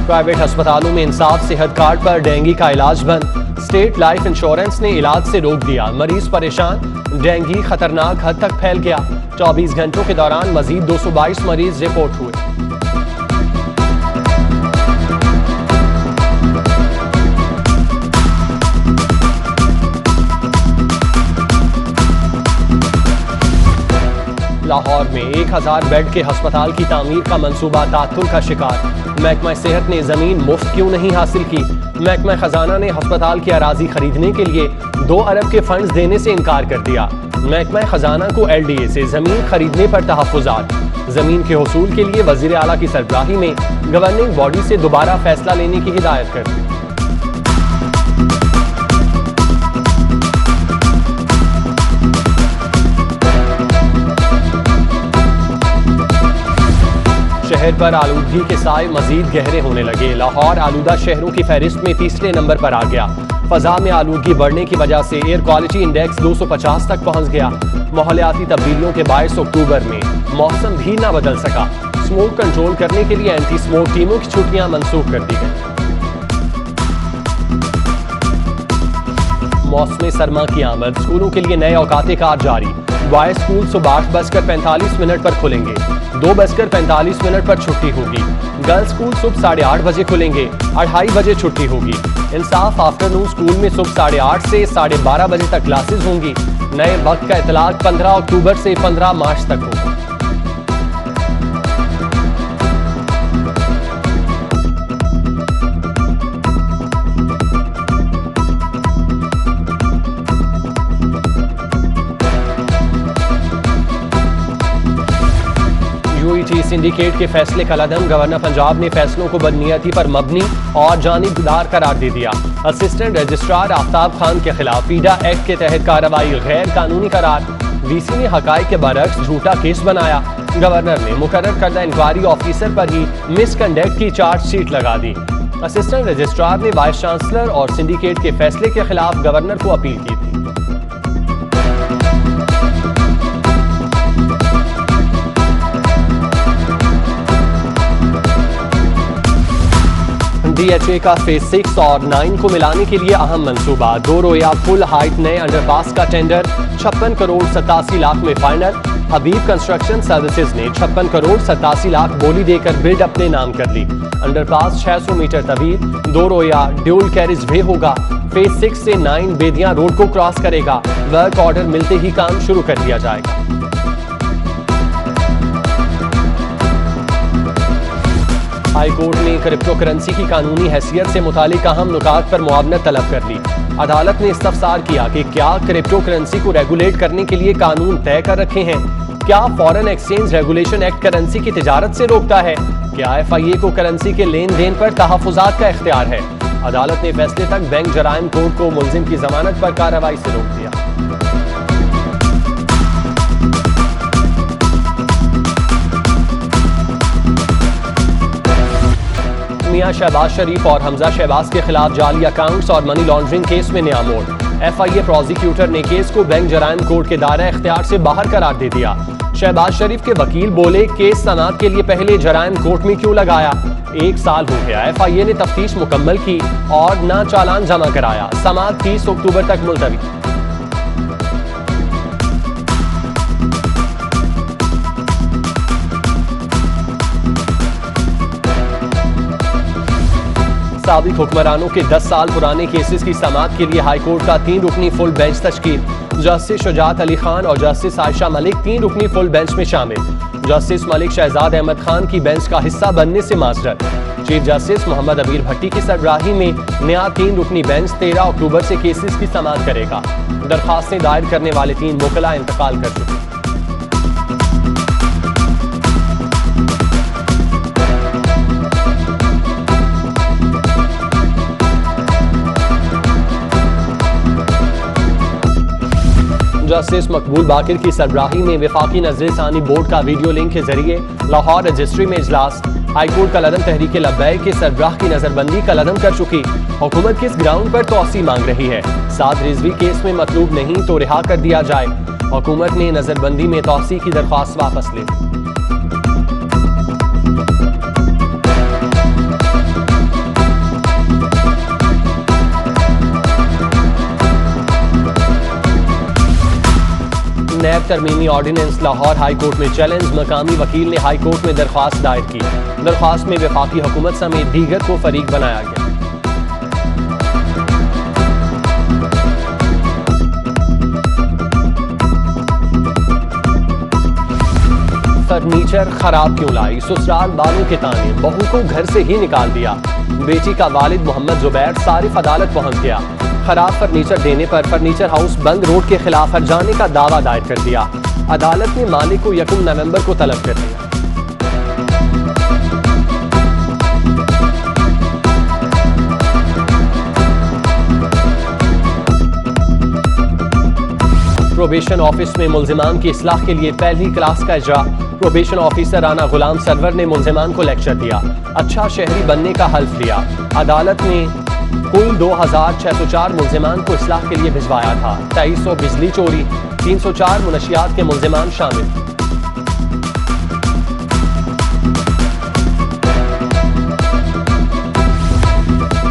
Private अस्पतालों में इंसाफ सेहत कार्ड पर डेंगू का इलाज बंद। स्टेट लाइफ इंश्योरेंस ने इलाज से रोक दिया, मरीज परेशान। डेंगू खतरनाक हद तक फैल गया। 24 घंटों के दौरान मजीद 222 मरीज रिपोर्ट हुए। लाहौर में 1000 बेड के अस्पताल की तामीर का मंसूबा तात्तुल का शिकार। महकमा सेहत ने जमीन मुफ्त क्यों नहीं हासिल की? महकमा खजाना ने अस्पताल की अराजी खरीदने के लिए 2 अरब के फंड्स देने से इनकार कर दिया। महकमा खजाना को LDA से जमीन खरीदने पर तहफ्फुजात। जमीन के हसूल के लिए वजीर आला की सरबराही में गवर्निंग बॉडी से दोबारा फैसला लेने की हिदायत कर दी। शहर पर आलूदगी के साए मजीद गहरे होने लगे। लाहौर आलूदा शहरों की फहरिस्त में तीसरे नंबर पर आ गया। फजा में आलूदगी बढ़ने की वजह से एयर क्वालिटी इंडेक्स 250 तक पहुंच गया। माहौलियाती तब्दीलियों के बायस अक्टूबर में मौसम भी न बदल सका। स्मोक कंट्रोल करने के लिए एंटी स्मोक टीमों की छुट्टियां मनसूख कर दी गई। मौसम सरमा की आमद, स्कूलों के लिए नए औकाते कार जारी। बॉयज स्कूल सुबह 8:45 पर खुलेंगे। 2:45 पर छुट्टी होगी। गर्ल्स स्कूल सुबह 8:30 बजे खुलेंगे। 2:30 बजे छुट्टी होगी। इंसाफ आफ्टरनून स्कूल में सुबह 8:30 से 12:30 बजे तक क्लासेस होंगी। नए वक्त का इतलाक 15 अक्टूबर से 15 मार्च तक होगा। यूईटी सिंडिकेट के फैसले का लदम, गवर्नर पंजाब ने फैसलों को बदनीयती पर मबनी और जानिबदार करार दे दिया। असिस्टेंट रजिस्ट्रार आफ्ताब खान के खिलाफ पीडा एक्ट के तहत कार्रवाई गैर कानूनी करार। वीसी ने हकाइक के बरक्स झूठा केस बनाया। गवर्नर ने मुकर्रर करदा इंक्वायरी ऑफिसर पर ही मिसकंडक्ट की चार्जशीट लगा दी। असिस्टेंट रजिस्ट्रार ने वाइस चांसलर और सिंडिकेट के फैसले के खिलाफ गवर्नर को अपील की थी। DHA का फेज 6 और 9 को मिलाने के लिए अहम मंसूबा। 2 रोया फुल हाइट नए अंडरपास का टेंडर 56 करोड़ 87 लाख में फाइनल। हबीब कंस्ट्रक्शन सर्विसेज ने 56 करोड़ 87 लाख बोली देकर बिल्ड अपने नाम कर ली। अंडरपास 600 मीटर तवील 2 रोया ड्यूल कैरिज वे होगा। फेज 6 से 9 बेदियां रोड को क्रॉस करेगा। वर्क ऑर्डर मिलते ही काम शुरू कर दिया जाएगा। हाई कोर्ट ने क्रिप्टो करेंसी की कानूनी हैसियत से मुतालिक अहम नुकात पर मुआवनत तलब कर ली। अदालत ने इस्तफसार किया कि क्या क्रिप्टो करेंसी को रेगुलेट करने के लिए कानून तय कर रखे हैं? क्या foreign exchange regulation act currency की तिजारत से रोकता है? क्या FIA को करेंसी के लेन देन पर तहफ्फुजात का इख्तियार है? अदालत ने फैसले तक बैंक जराइम कोर्ट को मुलजिम की जमानत पर कार्रवाई से रोक दिया। मियां शहबाज शरीफ और हमजा शहबाज के खिलाफ जाली अकाउंट्स और मनी लॉन्ड्रिंग केस में नया मोड़। FIA प्रोसिक्यूटर ने केस को बैंक जराइम कोर्ट के दायरा इख्तियार से बाहर करार दे दिया। शहबाज शरीफ के वकील बोले, केस सनात के लिए पहले जराइम कोर्ट में क्यों लगाया? 1 साल हो गया। FIA ने तफ्तीश मुकम्मल की और ना चालान जमा कराया। समाअत 30 अक्टूबर तक मुलतवी। साबिक हुक्मरानों के 10 साल पुराने केसेस की समाअत के लिए हाईकोर्ट का 3 रुकनी फुल बेंच तश्कील। जस्टिस शुजात अली खान और जस्टिस आयशा मलिक 3 रुकनी फुल बेंच में शामिल। जस्टिस मलिक शहजाद अहमद खान की बेंच का हिस्सा बनने से माजरत। चीफ जस्टिस मोहम्मद अमीर भट्टी की सरबराही में नया 3 रुकनी बेंच 13 अक्टूबर से केसेस की समाअत करेगा। दरखास्तें दायर करने वाले 3 मुकला इंतकाल कर चुके। जस्टिस मकबूल बाकिर की सरबराही में वफाकी नजरसानी बोर्ड का वीडियो लिंक के जरिए लाहौर रजिस्ट्री में इजलास। हाईकोर्ट का लदम तहरीक लब्बैक के सरबराह की नजरबंदी का लदम कर चुकी। हुकूमत किस ग्राउंड पर तौसी मांग रही है? साद रिजवी केस में मतलूब नहीं तो रिहा कर दिया जाए। हुकूमत ने नजरबंदी में तौसी की दरख्वास्त वापस ले ली। नैब तरमीमी ऑर्डिनेंस लाहौर हाई कोर्ट में चैलेंज, मकामी वकील ने हाई कोर्ट में दरख्वास्त दायर की। दरख्वास्त में वफाकी हुकूमत समेत दीगर को फरीक बनाया गया। फर्नीचर खराब क्यों लाई, ससुराल वालों के ताने, बहू को घर से ही निकाल दिया। बेटी का वालिद मोहम्मद जुबैर सारिफ अदालत पहुंच गया। खराब फर्नीचर देने पर फर्नीचर हाउस बंद रोड के खिलाफ हर्जाने का दावा दायर कर दिया। अदालत ने मालिक को 1 नवंबर को तलब कर दिया। प्रोबेशन ऑफिस में मुल्जिमान की इस्लाह के लिए पहली क्लास का इजरा। प्रोबेशन ऑफिसर राना गुलाम सरवर ने मुल्जिमान को लेक्चर दिया। अच्छा शहरी बनने का हल्फ लिया। अदालत ने कुल 2604 मुल्जिमान को इस्लाह के लिए भिजवाया था। 2300 बिजली चोरी, 304 मुनशियात के मुल्जिमान शामिल।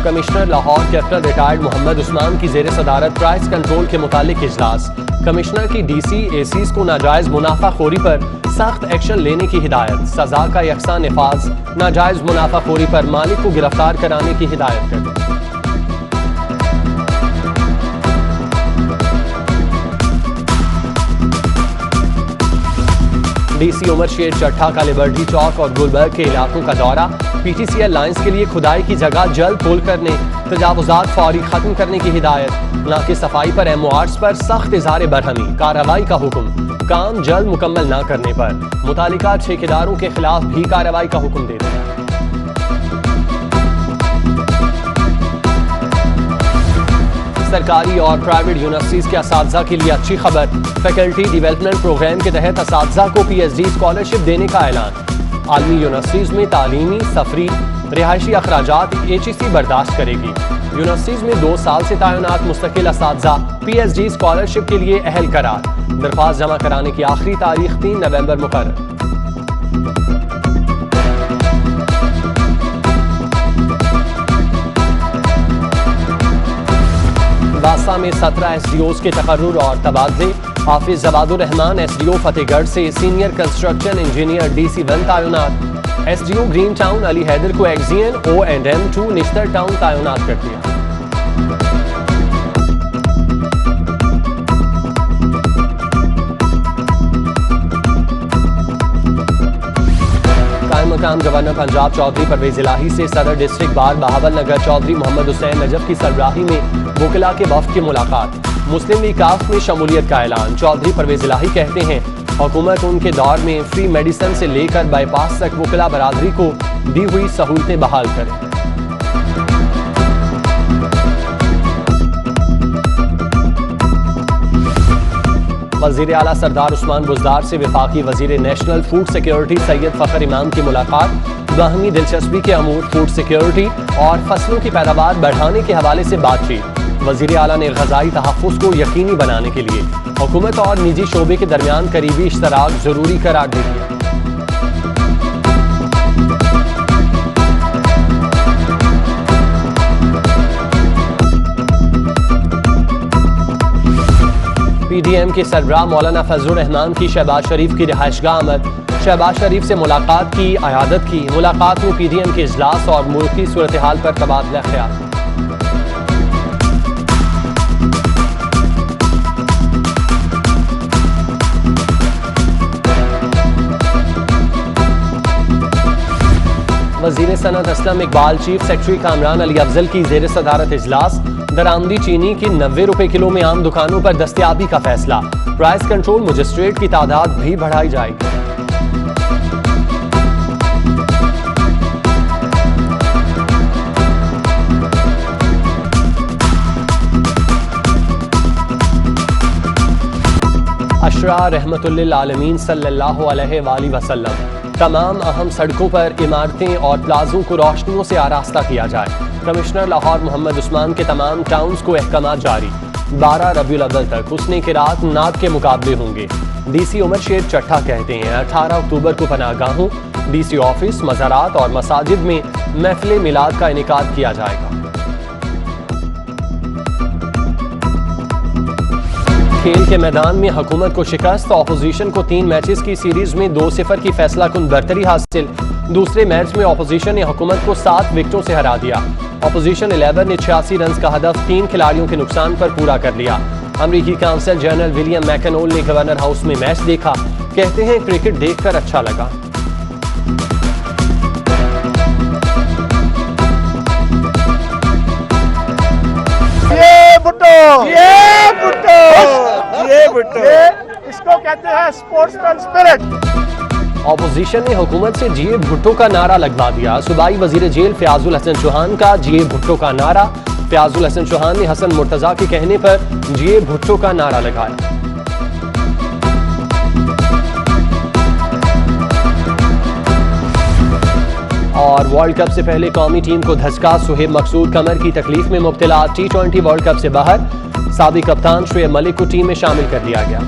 Commissioner Lahore captain retired Mohammad Usman की जेर सदारत प्राइस कंट्रोल के मुतालिक इजलास। कमिश्नर की डीसी एसीज को नाजायज मुनाफाखोरी पर सख्त एक्शन लेने की हिदायत। सजा का यकसा निफाज, नाजायज मुनाफाखोरी पर मालिक को गिरफ्तार कराने की हिदायत कर दी। डीसी उमर शेर चट्ठा का लिबर्टी चौक और गुलबर्ग के इलाकों का दौरा। पीटीसीएल लाइंस के लिए खुदाई की जगह जल्द खोल करने, तजावुजात फौरी खत्म करने की हिदायत। नाके सफाई पर एमओआर्स पर सख्त इज़हार बरहमी, कार्रवाई का हुक्म। काम जल्द मुकम्मल न करने पर मुतालिका ठेकेदारों के खिलाफ भी कार्रवाई का हुक्म दे दिया। सरकारी और प्राइवेट यूनिवर्सिटीज के असातिज़ा के लिए अच्छी खबर। फैकल्टी डेवलपमेंट प्रोग्राम के तहत असातिज़ा को पीएचडी स्कॉलरशिप देने का ऐलान। आलमी यूनिवर्सिटीज में तालीमी, सफरी, रिहायशी अखराजात एचईसी बर्दाश्त करेगी। यूनिवर्सिटीज में 2 साल से तैनात मुस्तकिल असातिज़ा पीएचडी स्कॉलरशिप के लिए अहल करार। दरख्वास्त जमा कराने की आखिरी तारीख 3 नवंबर मुकर्रर। वासा में 17 एसडीओज के तकर्रुर और तबादले। हाफिज जवादुर रहमान एसडीओ फतेहगढ़ से सीनियर कंस्ट्रक्शन इंजीनियर डीसी 1 तैनात। SDO green town Ali Haider को एक्जियन O&M2 निश्तर टाउन तैनात कर दिया। मकाम गवर्नर पंजाब चौधरी परवेज इलाही से सदर district bar Bahawalnagar Chaudhry Mohammad Hussain Najaf की सरबराही में वकिला के वफ्द की मुलाकात। मुस्लिम लीग काफ में शमूलियत का ऐलान। चौधरी परवेज इलाही कहते हैं हुकूमत उनके दौर में फ्री मेडिसिन से लेकर बाईपास तक वकिला बरादरी को दी हुई सहूलतें बहाल करें। वज़ीर आला सरदार उस्मान बुज़दार से वफाकी वज़ीर national food security Syed Fakhar इमाम की मुलाकात। बाहमी दिलचस्पी के अमूर फूड सिक्योरिटी और फसलों की पैदावार बढ़ाने के हवाले से बातचीत। वज़ीर आला ने ग़ज़ाई तहफ़्फ़ुज़ को यकीनी बनाने के लिए हुकूमत और निजी शोबे के दरमियान करीबी इश्तराक ज़रूरी करार दे दिया। पीडीएम के सरबराह मौलाना फजलुर रहमान की शहबाज शरीफ की रिहाइशगाह आमद। शहबाज शरीफ से मुलाकात की, अयादत की। मुलाकात में पीडीएम के इजलास और मुल्क की सूरत हाल पर तबादला ख्याल। वज़ीर सनअत असलम इकबाल, चीफ सेक्रेटरी कामरान अली अफजल की ज़ेर सदारत इजलास। दरामदी चीनी की 90 रुपए किलो में आम दुकानों पर दस्तयाबी का फैसला। प्राइस कंट्रोल मजिस्ट्रेट की तादाद भी बढ़ाई जाएगी। अशरा रहमतुल्लिल आलमीन सल्लल्लाहु अलैहि वसल्लम। तमाम अहम सड़कों पर इमारतें और प्लाजों को रोशनियों से आरास्ता किया जाए। कमिश्नर लाहौर मोहम्मद उस्मान के तमाम टाउन्स को अहकाम जारी। 12 रबीउल अव्वल तक हुस्ने के रात नात के मुकाबले होंगे। डीसी उमर शेर चट्ठा कहते हैं 18 अक्टूबर को पनाहगाहों, डीसी ऑफिस, मज़ारात और मसाजिद में महफिल मिलाद का इनेकाद किया जाएगा। खेल के मैदान में हुकूमत को शिकस्त, ऑपोजिशन को 3 मैचेस की सीरीज में 2-0 की फैसला कुन बरतरी हासिल। दूसरे मैच में ऑपोजिशन ने हुकूमत को 7 विकेटों से हरा दिया। ऑपोजिशन 11 ने 86 रन का हदफ 3 खिलाड़ियों के नुकसान पर पूरा कर लिया। अमरीकी काउंसिल जनरल विलियम मैकनोल ने गवर्नर हाउस में मैच देखा, कहते हैं क्रिकेट देखकर अच्छा लगा। इसको कहते हैं स्पोर्ट्समैन स्पिरिट। ऑपोजिशन ने हुकूमत से जीए भुट्टो का नारा लगवा दिया। सूबाई वजीर जेल फयाजुल हसन चौहान का जीए भुट्टो का नारा। फयाजुल हसन चौहान ने हसन मुर्तजा के कहने पर जीए भुट्टो का नारा लगाया। और वर्ल्ड कप से पहले कौमी टीम को धचका, सुहेब मकसूद कमर की तकलीफ में मुब्तला, T20 वर्ल्ड कप से बाहर। साबिक कप्तान शुएब मलिक को टीम में शामिल कर लिया गया।